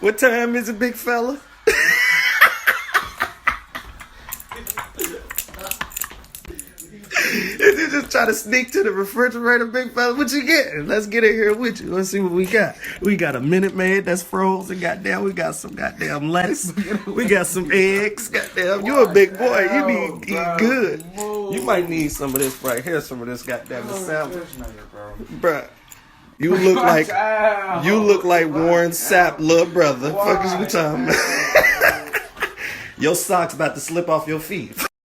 What time is it, big fella? You just try to sneak to the refrigerator, big fella. What you getting? Let's get in here with you. Let's see what we got. We got a Minute Maid that's frozen. Goddamn, we got some goddamn lettuce. We got some eggs. Goddamn, you a big boy. You need to eat good. You might need some of this right here. Some of this goddamn salad, bruh. You look like Warren Sapp, little brother. Fuck is you talking about? Your socks about to slip off your feet.